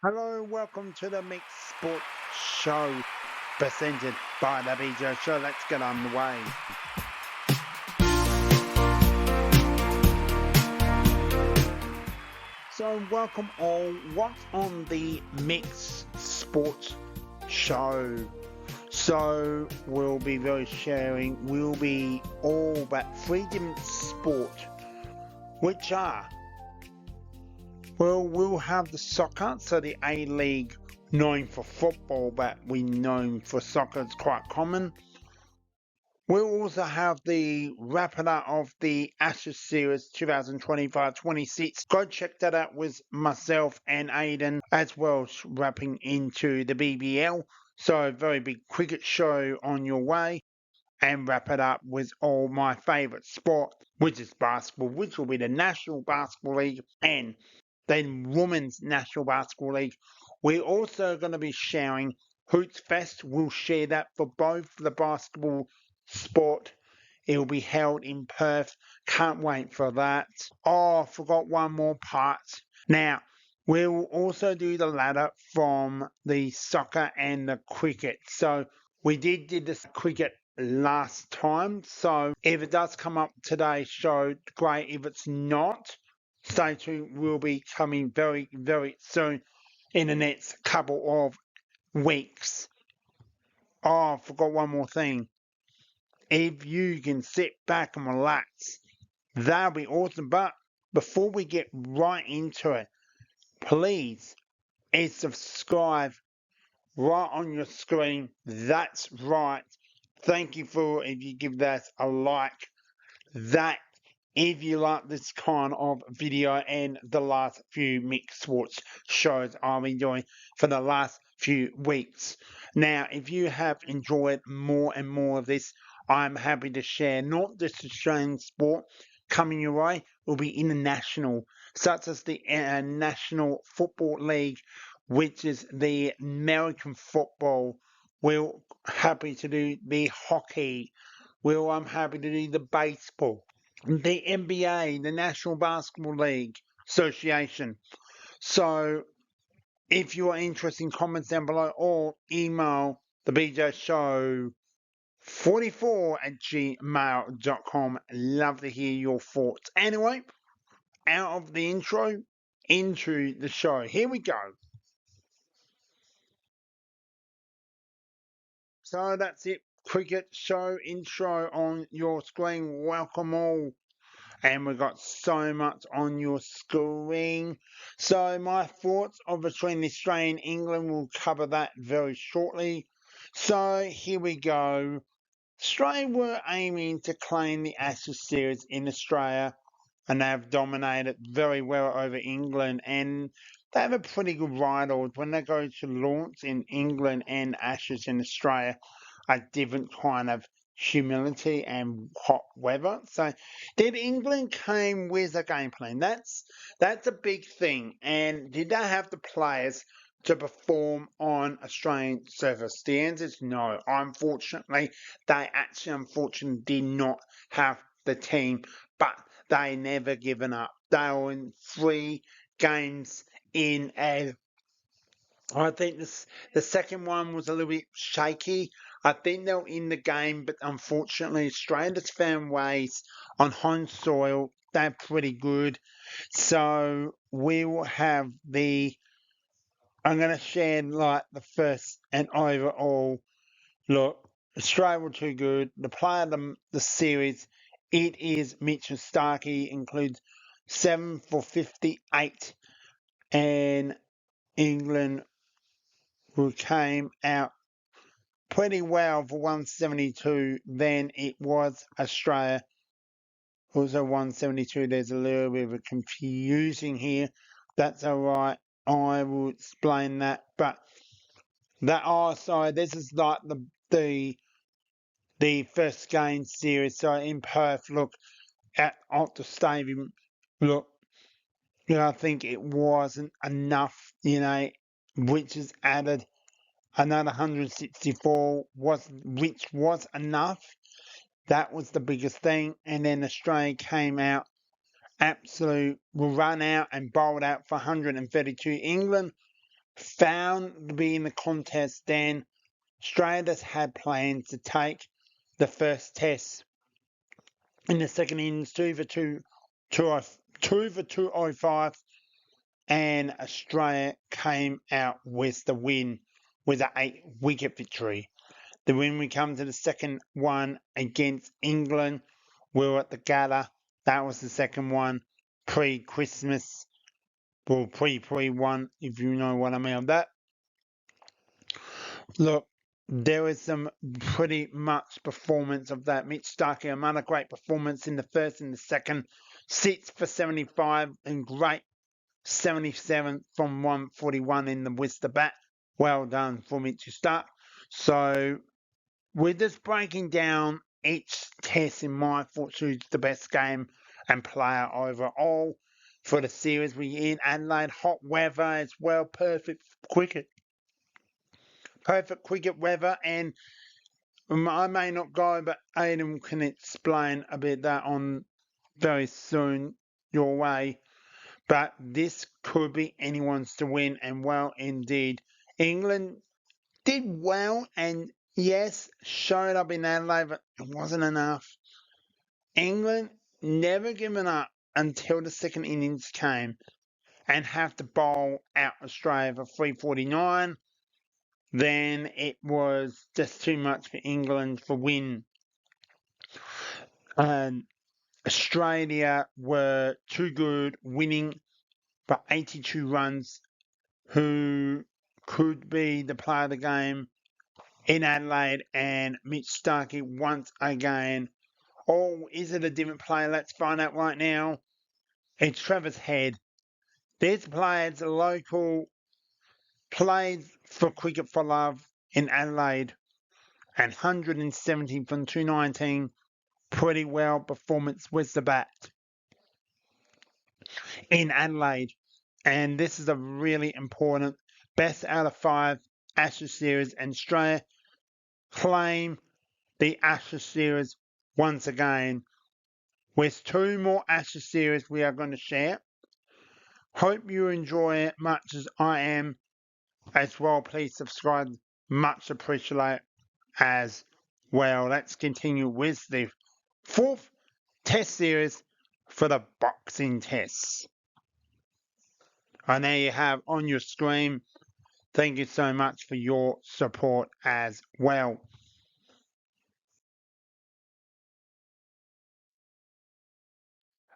Hello, welcome to the Mixed Sports Show presented by the BBL Show. Let's get on the way. So, welcome all. What's on the Mixed Sports Show? So, we'll be we'll be all about three different sports, which are, well, we'll have the soccer, so the A-League, known for football, but we know for soccer it's quite common. We'll also have the wrapping up of the Ashes Series 2025-26. Go check that out with myself and Aiden, as well as wrapping into the BBL. So a very big cricket show on your way. And wrap it up with all my favourite sport, which is basketball, which will be the National Basketball League and then Women's National Basketball League. We're also going to be sharing Hoots Fest. We'll share that for both the basketball sport. It will be held in Perth. Can't wait for that. Oh, I forgot one more part. Now, we'll also do the ladder from the soccer and the cricket. So we did this cricket last time. So if it does come up today's show, great. If it's not, stay tuned. We'll be coming very, very soon in the next couple of weeks. Oh, I forgot one more thing. If you can sit back and relax, that'll be awesome. But before we get right into it, please subscribe right on your screen. That's right. Thank you for if you give that a like. That if you like this kind of video and the last few mixed sports shows I've been doing for the last few weeks. Now, if you have enjoyed more and more of this, I'm happy to share not just Australian sport coming your way, will be international, such as the National Football League, which is the American football. We're happy to do the hockey. I'm happy to do the baseball, the NBA, the National Basketball League Association. So if you are interested in comments down below or email the BJ Show 44@gmail.com. Love to hear your thoughts. Anyway, out of the intro, into the show. Here we go. So that's it. Cricket show intro on your screen. Welcome all. And we've got so much on your screen. So my thoughts of between Australia and England, we'll cover that very shortly. So here we go. Australia were aiming to claim the Ashes series in Australia, and they've dominated very well over England, and they have a pretty good ride when they go to Lords in England and Ashes in Australia, a different kind of humility and hot weather. So did England came with a game plan? That's a big thing. And did they have the players to perform on Australian surface? The answer is no. Unfortunately, they actually unfortunately did not have the team, but they never given up. They were in 3 games in, and I think the second one was a little bit shaky. I think they were in the game, but unfortunately, Australia's found ways on home soil. They're pretty good. So we will have I'm going to share like the first and overall look. Australia were too good. The player of the series, it is Mitchell Starc. He includes 7 for 58, and England, who came out pretty well for 172. Then it was Australia, also 172. There's a little bit of a confusing here. That's all right. I will explain that. But that sorry, this is like the first game series. So in Perth, look at Optus Stadium. Look, I think it wasn't enough. Which is added another 164 which was enough. That was the biggest thing. And then Australia came out absolute run out and bowled out for 132. England found to be in the contest, then Australia had plans to take the first test in the second innings, 2 for 205, and Australia came out with the win with an 8-wicket victory. Then when we come to the second one against England, we were at the Gala. That was the second one pre-Christmas. Well, pre-one, if you know what I mean of that. Look, there was some pretty much performance of that. Mitch Starc, another great performance in the first and the second. 6 for 75 and great 77 from 141 in the Worcester bat. Well done for Mitch Starc. So we're just breaking down each test in my thoughts who's the best game and player overall for the series. We in Adelaide, hot weather as well, perfect cricket weather, and I may not go, but Aidan can explain a bit that on very soon your way. But this could be anyone's to win, and well, indeed, England did well, and yes, showed up in Adelaide, but it wasn't enough. England never given up until the second innings came, and have to bowl out Australia for 349. Then it was just too much for England for win. And Australia were too good, winning for 82 runs, who could be the player of the game in Adelaide, and Mitch Starkey once again. Oh, is it a different player? Let's find out right now. It's Trevor's Head. This player's local, played for Cricket for Love in Adelaide, and 170 from 219. Pretty well performance with the bat in Adelaide. And this is a really important best out of 5 Ashes series, and Australia claim the Ashes series once again with 2 more Ashes series we are going to share. Hope you enjoy it much as I am as well. Please subscribe, much appreciated as well. Let's continue with the 4th Test series for the Boxing Tests. And there you have on your screen. Thank you so much for your support as well.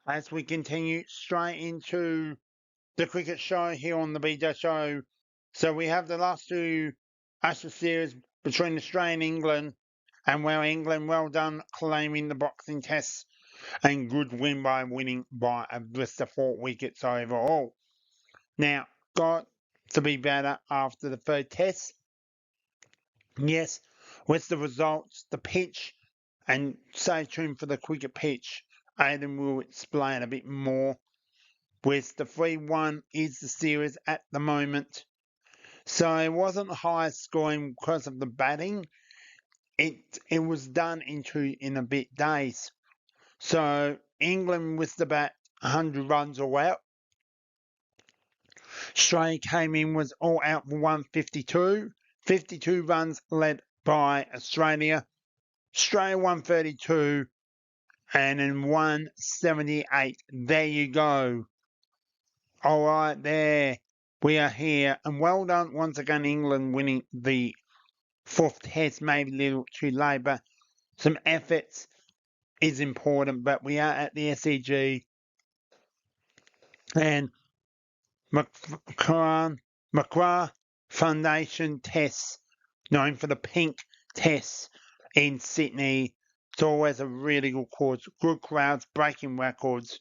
As we continue straight into the cricket show here on the BJ Show. So we have the last 2 Ashes series between Australia and England. And well, England, well done claiming the Boxing Tests, and good win by winning by a list of 4 wickets overall. Now, got to be better after the 3rd test. Yes, with the results, the pitch, and stay tuned for the cricket pitch. Aidan will explain a bit more. With the 3-1 is the series at the moment. So it wasn't the highest scoring because of the batting. It was done in a bit days. So England with the bat 100 runs all out. Australia came in, was all out for 152. 52 runs led by Australia. Australia 132 and in 178. There you go. All right, there we are here. And well done once again, England winning the 4th test. Maybe a little too late, but some efforts is important. But we are at the SEG, and McGrath Foundation Tests, known for the pink tests in Sydney. It's always a really good cause. Good crowds, breaking records.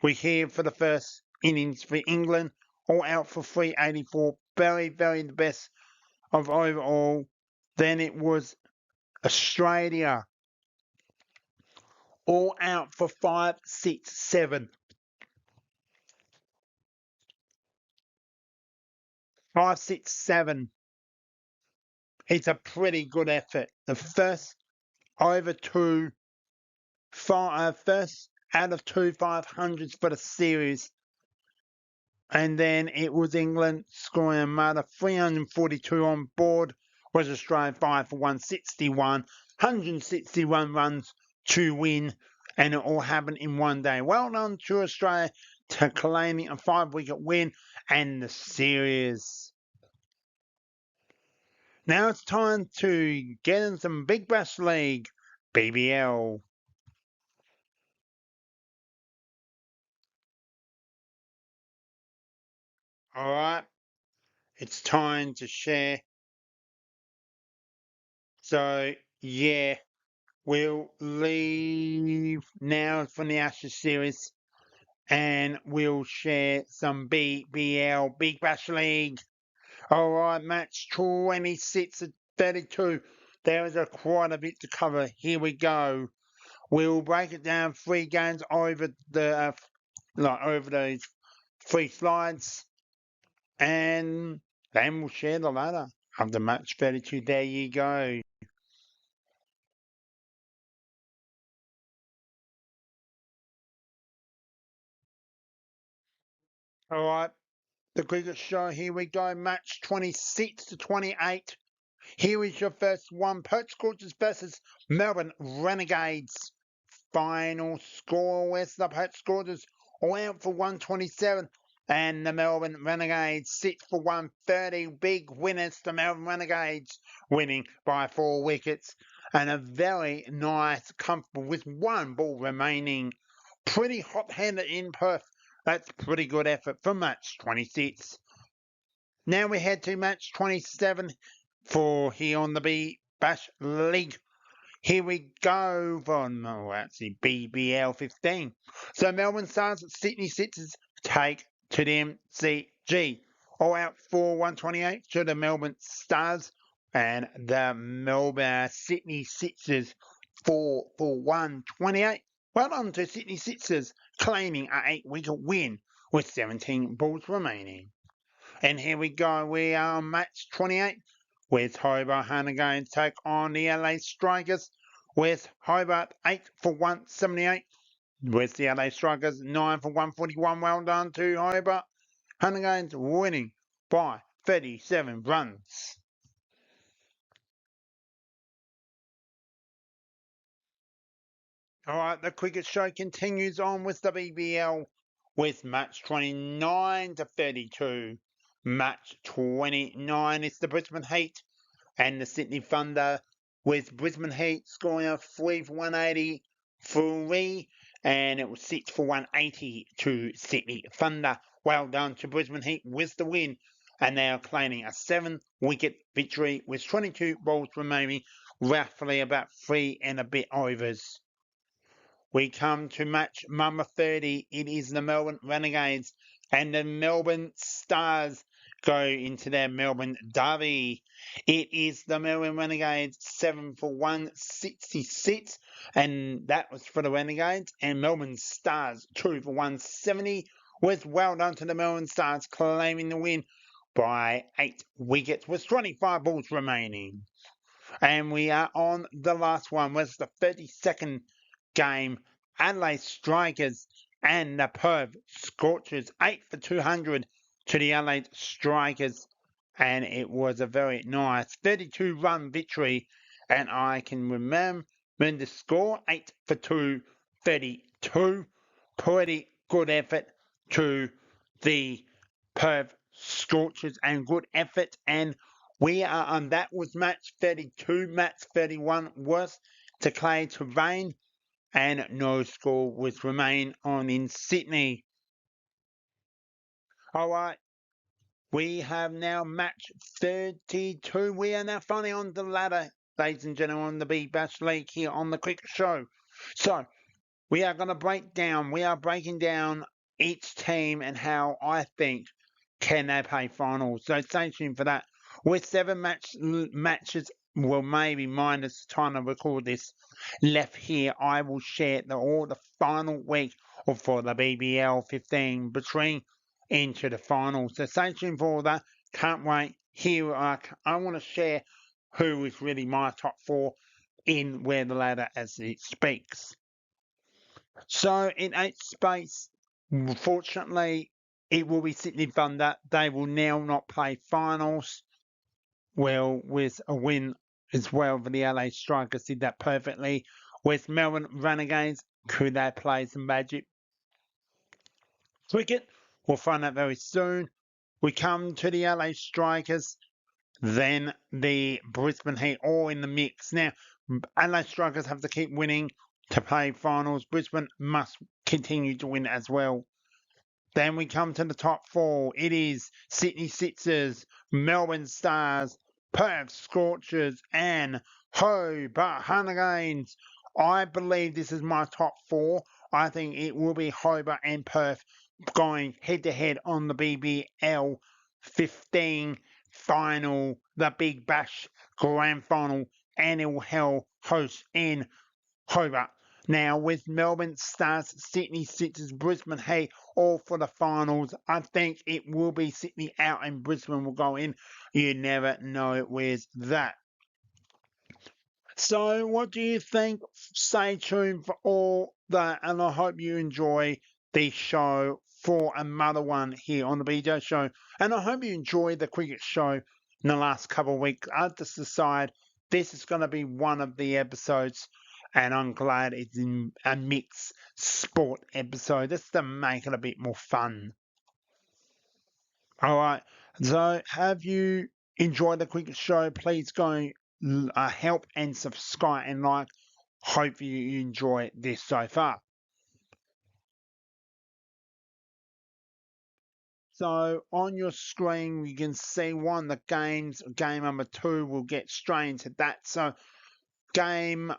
We're here for the first innings for England, all out for 384. Very, very the best of overall. Then it was Australia, all out for 567. 567. It's a pretty good effort. The first over 2, first out of 2 500s for the series. And then it was England scoring another 342 on board. Was Australia 5 for 161, 161 runs to win, and it all happened in one day. Well done to Australia to claiming a 5-wicket win and the series. Now it's time to get in some Big Bash League BBL. All right, it's time to share. So yeah, we'll leave now from the Ashes series and we'll share some BBL, Big Bash League. All right, match 26 at 32. There is quite a bit to cover. Here we go. We'll break it down 3 games over the over those 3 slides, and then we'll share the ladder of the match 32. There you go. All right, the cricket show. Here we go. Match 26 to 28. Here is your first one. Perth Scorchers versus Melbourne Renegades. Final score: West the Perth Scorchers all out for 127, and the Melbourne Renegades sit for 130. Big winners, the Melbourne Renegades winning by 4 wickets, and a very nice, comfortable with 1 ball remaining. Pretty hot-handed in Perth. That's pretty good effort for match 26. Now we head to match 27 for here on the B Bash League. Here we go from, actually, BBL 15. So Melbourne Stars at Sydney Sixers take to the MCG. All out for 128 to the Melbourne Stars, and the Melbourne Sydney Sixers 4 for 128. Well done to Sydney Sixers, claiming an 8-wicket win with 17 balls remaining. And here we go. We are on match 28 with Hobart Renegades take on the LA Strikers with Hobart 8 for 178. With the LA Strikers 9 for 141. Well done to Hobart Renegades winning by 37 runs. All right, the cricket show continues on with the BBL with match 29 to 32. Match 29 is the Brisbane Heat and the Sydney Thunder, with Brisbane Heat scoring a 3 for 183, and it was 6 for 180 to Sydney Thunder. Well done to Brisbane Heat with the win, and they are claiming a 7-wicket victory with 22 balls remaining, roughly about 3 and a bit overs. We come to match number 30. It is the Melbourne Renegades and the Melbourne Stars go into their Melbourne derby. It is the Melbourne Renegades 7 for 166, and that was for the Renegades, and Melbourne Stars 2 for 170. Was well done to the Melbourne Stars, claiming the win by 8 wickets with 25 balls remaining. And we are on the last one, was the 32nd game. Adelaide Strikers and the Perth Scorchers 8 for 200 to the Adelaide Strikers, and it was a very nice 32-run victory. And I can remember when the score 8 for 232. Pretty good effort to the Perth Scorchers and good effort. And we are on that was match 32. Match 31 was to Clay to Rain, and no score was remain on in Sydney. All right, we have now match 32. We are now finally on the ladder, ladies and gentlemen, on the B Bash League here on the Cricket Show. So we are going to we are breaking down each team and how I think can they play finals. So stay tuned for that. With 7 matches, well, maybe minus the time to record this, left here, I will share all the final week for the BBL 15 between into the finals. So stay tuned for all that. Can't wait. Here, I want to share who is really my top 4 in where the ladder as it speaks. So in 8th space, fortunately, it will be Sydney Thunder. They will now not play finals. Well, with a win as well for the LA Strikers, did that perfectly. With Melbourne Renegades, could they play some magic cricket? We'll find out very soon. We come to the LA Strikers, then the Brisbane Heat, all in the mix. Now, LA Strikers have to keep winning to play finals. Brisbane must continue to win as well. Then we come to the top four. It is Sydney Sixers, Melbourne Stars, Perth Scorchers, and Hobart Hurricanes. I believe this is my top four. I think it will be Hobart and Perth going head to head on the BBL 15 final, the Big Bash Grand Final, and it will held host in Hobart. Now, with Melbourne Stars, Sydney Sixers, Brisbane Heat, all for the finals, I think it will be Sydney out and Brisbane will go in. You never know where's that. So, what do you think? Stay tuned for all that, and I hope you enjoy the show for another one here on the BJ Show. And I hope you enjoyed the cricket show in the last couple of weeks. I just decided this is going to be one of the episodes, and I'm glad it's in a mixed sport episode just to make it a bit more fun. All right. So, have you enjoyed the cricket show? Please go help and subscribe and like. Hope you enjoy this so far. So on your screen, you can see one of the games. Game number two. We'll get straight into that. So game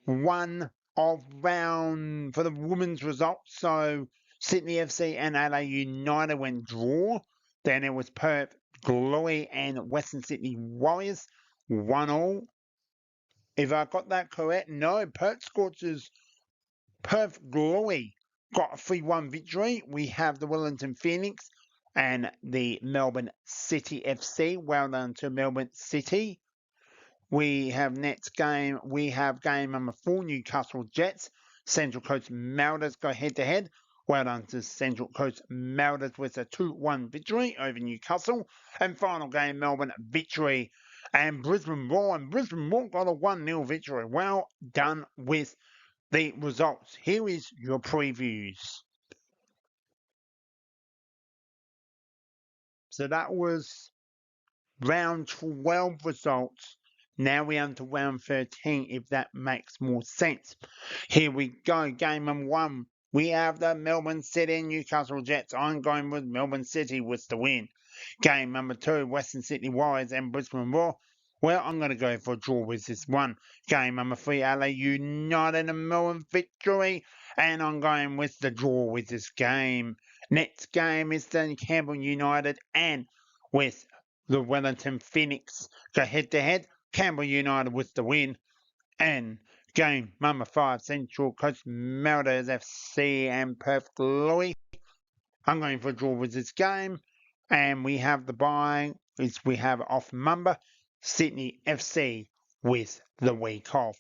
one of round for the women's results. So Sydney FC and LA United went draw. Then it was Perth Glory and Western Sydney Warriors 1-1. If I got that correct, no, Perth Scorchers, Perth Glory got a 3-1 victory. We have the Wellington Phoenix and the Melbourne City FC. Well done to Melbourne City. We have next game, we have game number 4, Newcastle Jets. Central Coast Mariners go head to head. Well done to Central Coast Mariners with a 2-1 victory over Newcastle. And final game, Melbourne victory. And Brisbane Roar, got a 1-0 victory. Well done with the results. Here is your previews. So that was round 12 results. Now we're on to round 13, if that makes more sense. Here we go. Game number 1. We have the Melbourne City and Newcastle Jets. I'm going with Melbourne City with the win. Game number 2. Western Sydney Warriors and Brisbane Roar. Well, I'm going to go for a draw with this one. Game number 3. LA United and Melbourne victory. And I'm going with the draw with this game. Next game is the Campbell United and with the Wellington Phoenix go head to head. Campbell United with the win. And game number 5, Central Coast Mariners FC and Perth Glory. I'm going for a draw with this game. And we have the bye, we have off number Sydney FC with the week off.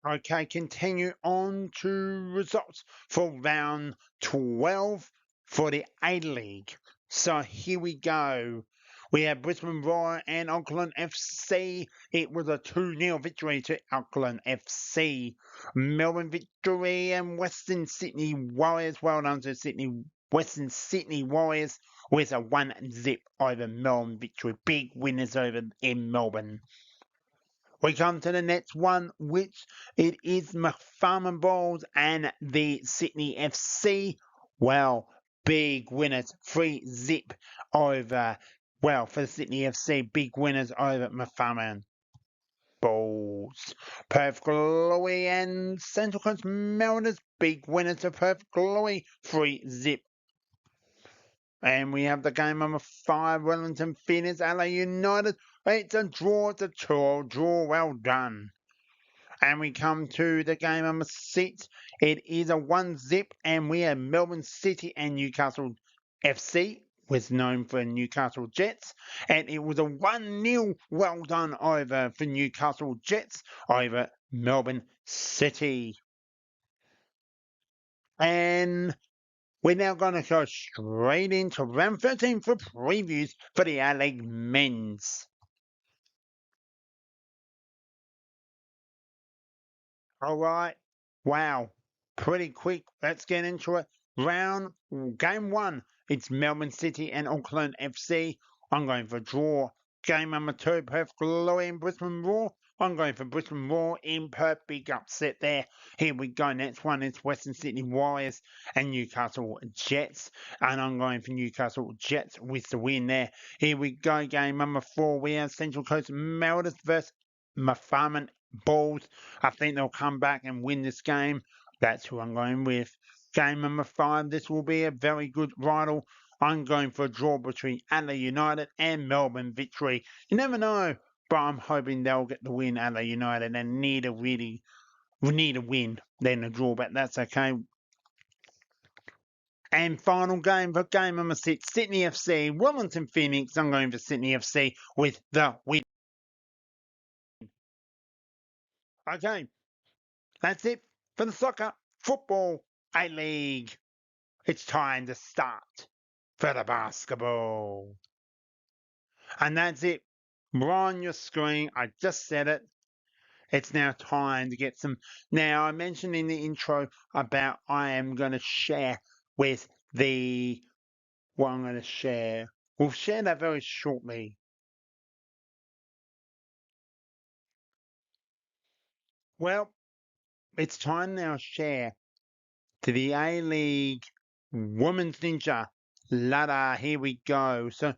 Okay, continue on to results for round 12 for the A-League. So here we go. We have Brisbane Roar and Auckland FC. It was a 2-0 victory to Auckland FC. Melbourne victory and Western Sydney Warriors. Well done to Western Sydney Warriors with a 1-0 over Melbourne victory. Big winners over in Melbourne. We come to the next one, which it is McFarman Balls and the Sydney FC. Well, big winners, 3-0 over, well, for the Sydney FC, big winners over McFarman Balls. Perth Glory and Central Coast Mariners, big winners of Perth Glory, 3-0. And we have the game number 5, Wellington Phoenix, LA United. It's a draw, it's a 2-2 draw, well done. And we come to the game number 6. It is a 1-0, and we have Melbourne City and Newcastle FC, was known for Newcastle Jets. And it was a 1-0, well done over for Newcastle Jets over Melbourne City. And we're now going to go straight into round 13 for previews for the A-League men's. All right. Wow. Pretty quick. Let's get into it. Game one. It's Melbourne City and Auckland FC. I'm going for draw. Game number two, Perth Glory and Brisbane Roar. I'm going for Brisbane Roar in Perth. Big upset there. Here we go. Next one is Western Sydney Warriors and Newcastle Jets. And I'm going for Newcastle Jets with the win there. Here we go. Game number four. We have Central Coast Mariners versus Mafarman Bulls. I think they'll come back and win this game. That's who I'm going with. Game number five. This will be a very good rival. I'm going for a draw between Adelaide United and Melbourne Victory. You never know, but I'm hoping they'll get the win, Adelaide United, and need a win than a draw, but that's okay. And final game for game number six, Sydney FC, Wellington Phoenix. I'm going for Sydney FC with the win. Okay, that's it for the soccer football A-League. It's time to start for the basketball. And that's it. We're on your screen. I just said it. It's now time to get some. Now, I mentioned in the intro about I am going to share with what I'm going to share. We'll share that very shortly. Well, it's time now to share to the A-League Women's Ninja ladder. Here we go. So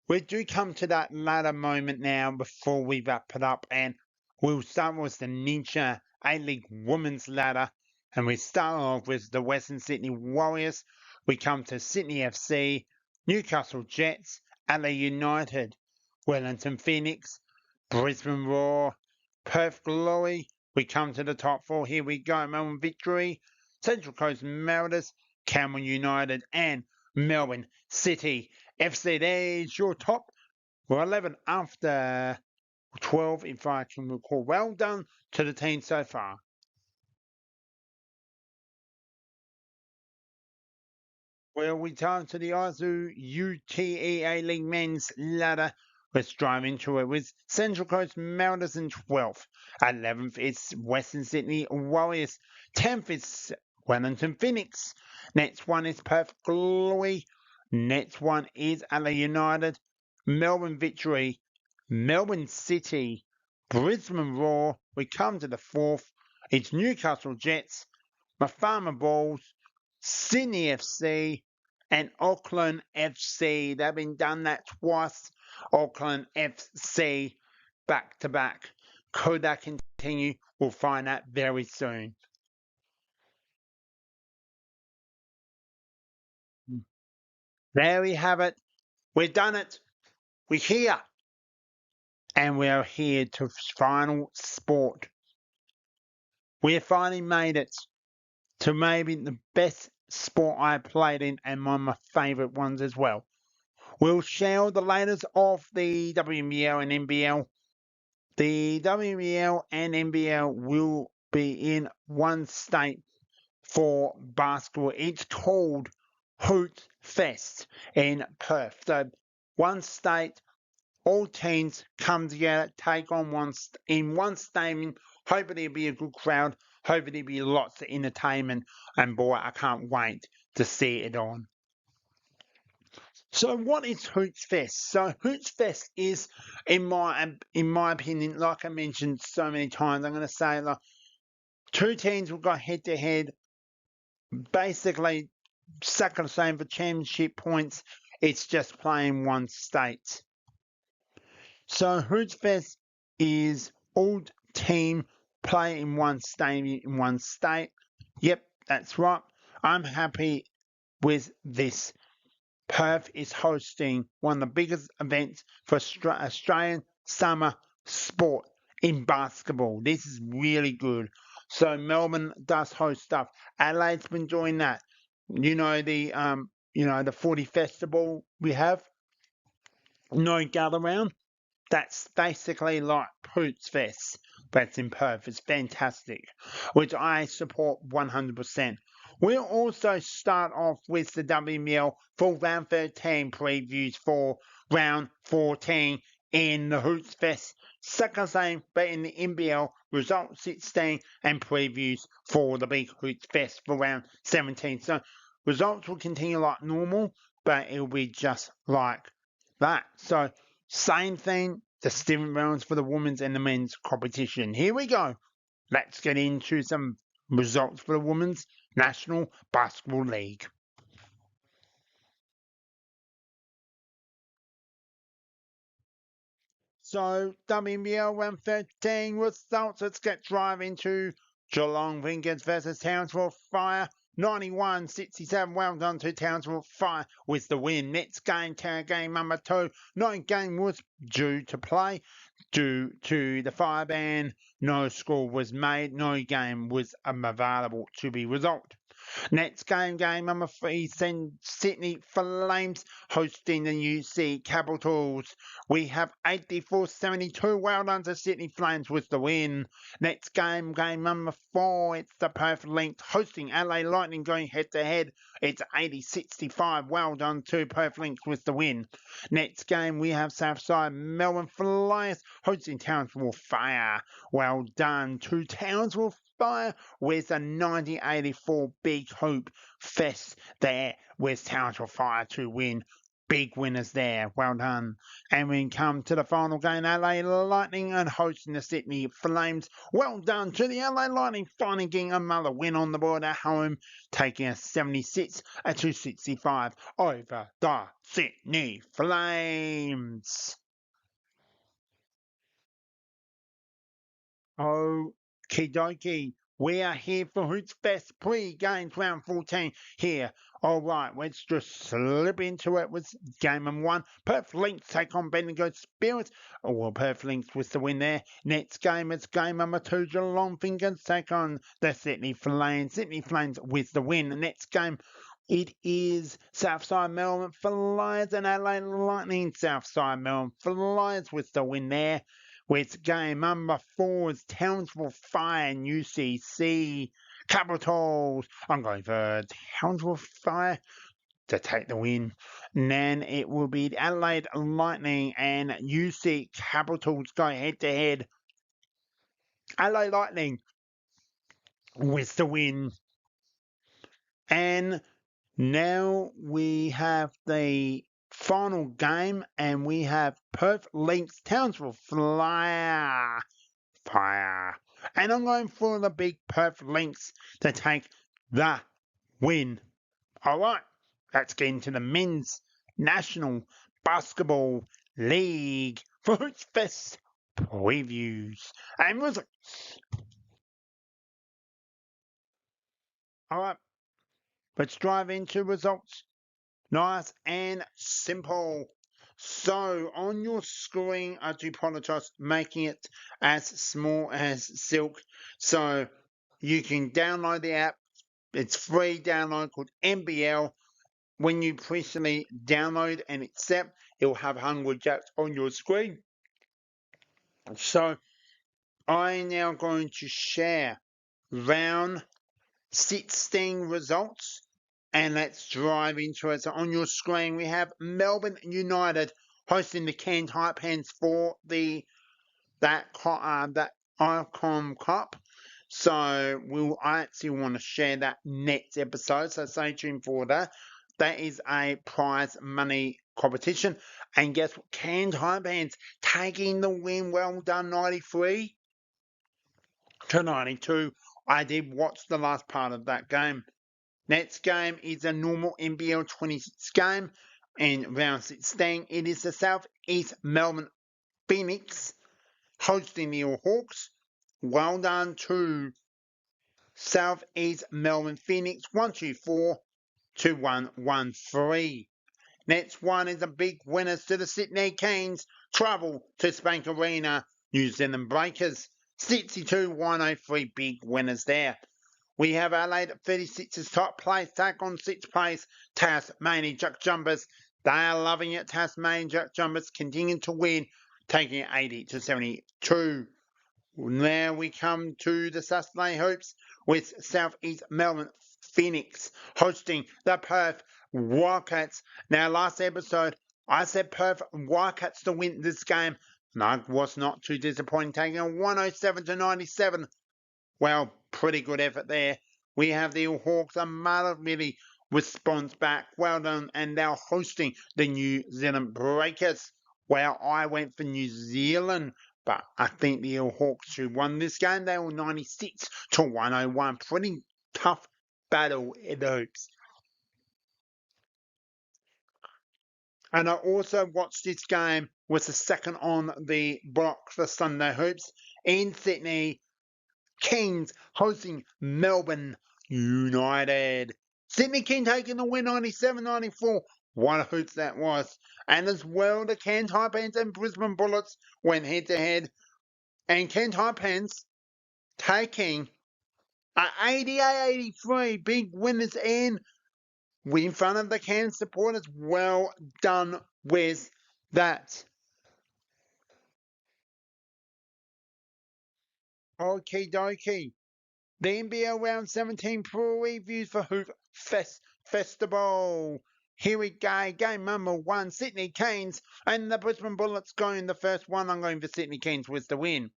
we do come to that ladder moment now before we wrap it up, and we'll start with the Ninja A-League Women's Ladder, and we start off with the Western Sydney Warriors. We come to Sydney FC, Newcastle Jets, LA United, Wellington Phoenix, Brisbane Roar, Perth Glory. We come to the top four. Here we go. Melbourne Victory, Central Coast Mariners, Cameron United, and Melbourne City FC. There's your top 11 after 12, if I can recall. Well done to the team so far. Well, we turn to the Azu UTEA League men's ladder. Let's drive into it with Central Coast Mariners in 12th. 11th is Western Sydney Warriors. 10th is Wellington Phoenix. Next one is Perth Glory. Next one is LA United. Melbourne Victory. Melbourne City. Brisbane Roar. We come to the 4th. It's Newcastle Jets. Mafama Bulls. Sydney FC and Auckland FC. They've been done that twice. Auckland FC back to back. Could that continue? We'll find out very soon. There we have it. We've done it. We're here. And we are here to final sport. We have finally made it to maybe the best sport I played in and one of my favourite ones as well. We'll share the latest of the WNBL and NBL. The WNBL and NBL will be in one state for basketball. It's called Hoots Fest in Perth. So one state, all teams come together, take on in one stadium. Hopefully it'll be a good crowd. Hopefully there'll be lots of entertainment. And boy, I can't wait to see it on. So what is Hoots Fest? So Hoots Fest is, in my opinion, like I mentioned so many times, I'm going to say like two teams will go head to head. Basically, second the same for championship points. It's just playing one state. So Hoots Fest is all team play in one stadium in one state. Yep, that's right. I'm happy with this. Perth is hosting one of the biggest events for Australian summer sport in basketball. This is really good. So Melbourne does host stuff. Adelaide's been doing that. The 40 festival we have. No gather round. That's basically like Hoots Fest, that's in Perth. It's fantastic, which I support 100%. We'll also start off with the WNBL for round 13 previews for round 14 in the Hoots Fest. Second same, but in the NBL, results 16 and previews for the big Hoots Fest for round 17. So results will continue like normal, but it'll be just like that. So same thing, the steering rounds for the women's and the men's competition. Here we go. Let's get into some results for the Women's National Basketball League. So, WNBL round 13 results. Let's get drive into Geelong Ringers versus Townsville Fire. 91-67. Well done to Townsville Fire with the win. Next game, game number 2. No game was due to play due to the fire ban. No score was made. No game was available to be resolved. Next game, game number 3, Sydney Flames hosting the UC Capitals. We have 84-72. Well done to Sydney Flames with the win. Next game, game number 4, it's the Perth Lynx hosting LA Lightning going head to head. It's 80-65. Well done to Perth Lynx with the win. Next game, we have Southside Melbourne Flyers hosting Townsville Fire. Well done to Townsville Fire with a 1984 Big Hope Fest there with Townsville Fire to win. Big winners there. Well done. And we come to the final game, LA Lightning and hosting the Sydney Flames. Well done to the LA Lightning, finally getting another win on the board at home, taking a 76-65 over the Sydney Flames. Okie dokie. We are here for Hoots Fest pre-games round 14 here. All right, let's just slip into it with game number 1. Perth Lynx take on Bendigo Spirits. Oh, well, Perth Lynx was the win there. Next game is game number 2. Geelong Fingers take on the Sydney Flames. Sydney Flames with the win. The next game, it is Southside Melbourne Flyers and LA Lightning. Southside Melbourne Flyers with the win there. With game number 4 is Townsville Fire and UCC Capitals. I'm going for Townsville Fire to take the win. And then it will be Adelaide Lightning and UC Capitals go head to head. Adelaide Lightning with the win. And now we have the final game, and we have Perth Lynx Townsville Fire. And I'm going for the big Perth Lynx to take the win. All right, let's get into the Men's National Basketball League Fruits Fest previews and music. All right, let's dive into results. Nice and simple. So on your screen, I do apologize, making it as small as silk. So you can download the app. It's free download called NBL. When you presently download and accept, it will have 100 jacks on your screen. So I'm now going to share round 16 results. And let's drive into it. So on your screen, we have Melbourne United hosting the Cairns Taipans for that Icon Cup. So I actually want to share that next episode. So stay tuned for that. That is a prize money competition. And guess what? Cairns Taipans taking the win. Well done, 93 to 92. I did watch the last part of that game. Next game is a normal NBL 26 game in round 16. It is the South East Melbourne Phoenix hosting the All Hawks. Well done to South East Melbourne Phoenix 124 to 113. Next one is a big winners to the Sydney Kings. Travel to Spank Arena, New Zealand Breakers 62-103. Big winners there. We have Adelaide 36's top place, take on 6th place, Tasmania Jack Jumpers. They are loving it. Tasmania Jack Jumpers continuing to win, taking it 80-72. Now we come to the Saturday hoops with South East Melbourne Phoenix hosting the Perth Wildcats. Now, last episode, I said Perth Wildcats to win this game, and I was not too disappointed, taking a 107-97. Well, pretty good effort there. We have the Hawks, a mother really response back. Well done, and they're hosting the New Zealand Breakers. Well, I went for New Zealand, but I think the Hawks should won this game. They were 96-101. Pretty tough battle in the hoops. And I also watched this game was the second on the block for Sunday hoops in Sydney. Kings hosting Melbourne United. Sydney King taking the win 97-94. What a hoot that was. And as well, the Cairns Taipans and Brisbane Bullets went head to head. And Cairns Taipans taking an 88-83. Big winners in front of the Cairns supporters. Well done with that. Okie dokie. The NBL Round 17 previews for Hoop Festival. Here we go. Game number 1, Sydney Canes and the Brisbane Bullets going the first one. I'm going for Sydney Canes with the win.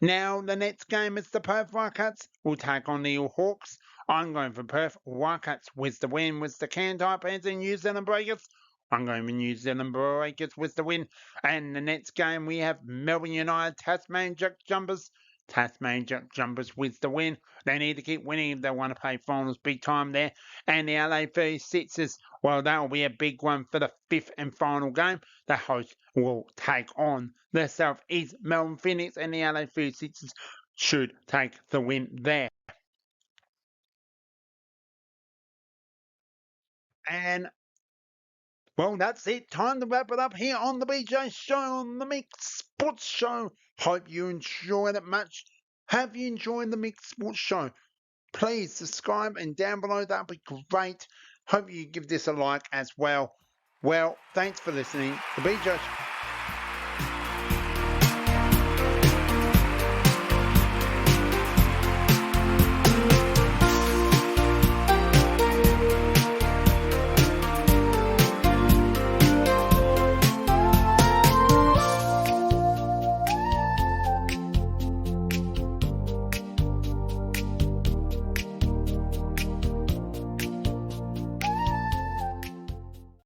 Now, the next game is the Perth Wildcats will take on the Hawks. I'm going for Perth Wildcats with the win. With the Cairns Taipans and New Zealand Breakers, I'm going for New Zealand Breakers with the win. And the next game we have Melbourne United, Tasmanian Jack Jumpers. Tasmanian Jack Jumpers with the win. They need to keep winning if they want to play finals big time there. And the LA 36ers, well, that will be a big one for the fifth and final game. The host will take on the South East Melbourne Phoenix, and the LA 36ers should take the win there. And well, that's it. Time to wrap it up here on the BJ Show, on the Mixed Sports Show. Hope you enjoyed it much. Have you enjoyed the Mixed Sports Show? Please subscribe, and down below that would be great. Hope you give this a like as well. Well, thanks for listening. The BJ